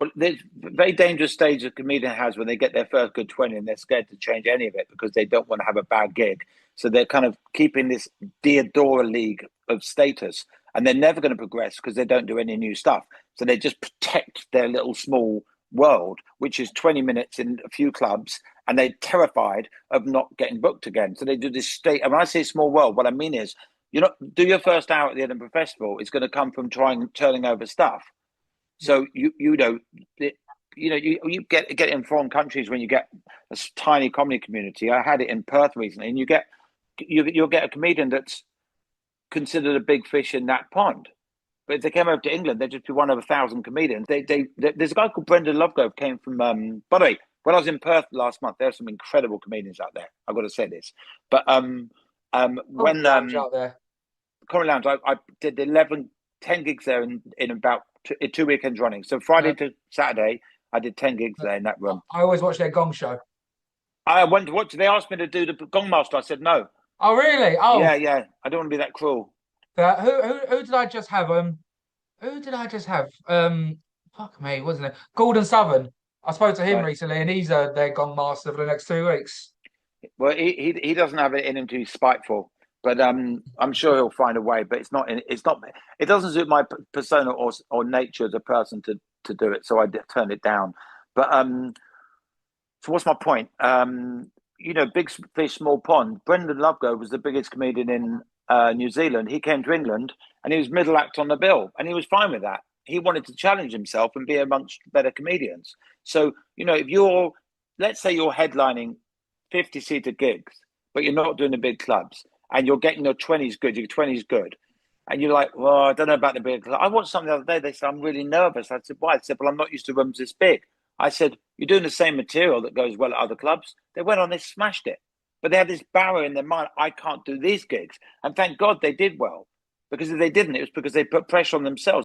But there's a very dangerous stage a comedian has when they get their first good 20 and they're scared to change any of it because they don't want to have a bad gig. So they're kind of keeping this Deodora league of status and they're never going to progress because they don't do any new stuff. So they just protect their little small world, which is 20 minutes in a few clubs, and they're terrified of not getting booked again. So they do this state. And when I say small world, what I mean is, you know, do your first hour at the Edinburgh Festival. It's going to come from turning over stuff. So you know you get in foreign countries when you get a tiny comedy community. I had it in Perth recently, and you'll get a comedian that's considered a big fish in that pond. But if they came over to England, they'd just be one of 1,000 comedians. There's a guy called Brendan Lovegrove came from. By the way, when I was in Perth last month, there are some incredible comedians out there. I've got to say this, but when out there. Comedy Lounge, I did 10 gigs there in about 2 weekends running. So Friday to Saturday, I did 10 gigs there in that room. I always watch their Gong Show. I went to watch. They asked me to do the Gong Master. I said no. Oh, really? Oh, Yeah. I don't want to be that cruel. who did I just have? Who did I just have? Fuck me, wasn't it? Gordon Southern. I spoke to him Right. recently, and he's their Gong Master for the next 2 weeks. Well, he doesn't have it in him to be spiteful, but I'm sure he'll find a way. But it's not. It doesn't suit my persona or nature as a person to do it. So I turned it down. But so what's my point? You know, big fish, small pond. Brendan Lovegrove was the biggest comedian in New Zealand. He came to England and he was middle act on the bill, and he was fine with that. He wanted to challenge himself and be amongst better comedians. So, you know, let's say you're headlining 50-seater gigs, but you're not doing the big clubs, and you're getting your 20s good, your 20s good, and you're like, well, I don't know about the big club. I watched something the other day. They said, I'm really nervous. I said, why? I said, well, I'm not used to rooms this big. I said, you're doing the same material that goes well at other clubs. They went on, they smashed it. But they had this barrier in their mind, I can't do these gigs. And thank God they did well. Because if they didn't, it was because they put pressure on themselves.